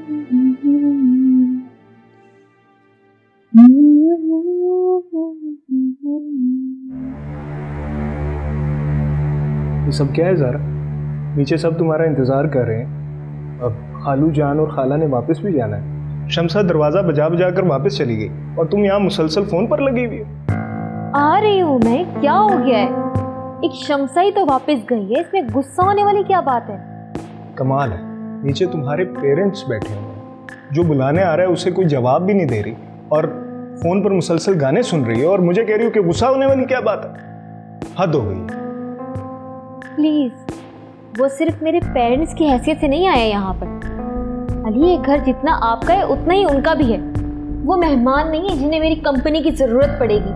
ये सब क्या है ज़रा? नीचे सब तुम्हारा इंतजार कर रहे हैं। अब खालू जान और खाला ने वापस भी जाना है। शमसा दरवाजा बजा बजा कर वापस चली गई और तुम यहाँ मुसलसल फोन पर लगी हुई हो। आ रही हूँ मैं, क्या हो गया है? एक शमसा ही तो वापस गई है, इसमें गुस्सा होने वाली क्या बात है? कमाल है, नीचे तुम्हारे पेरेंट्स बैठे हुए हैं, जो बुलाने आ रहा है उसे कोई जवाब भी नहीं दे रही और फोन पर मुसलसल गाने सुन रही है और मुझे कह रही हो कि गुस्सा होने वाली क्या बात है? हद हो गई। प्लीज, वो सिर्फ मेरे पेरेंट्स की हैसियत से नहीं आया यहाँ पर। अली, ये घर जितना आपका है उतना ही उनका भी है। वो मेहमान नहीं है जिन्हें मेरी कंपनी की जरूरत पड़ेगी।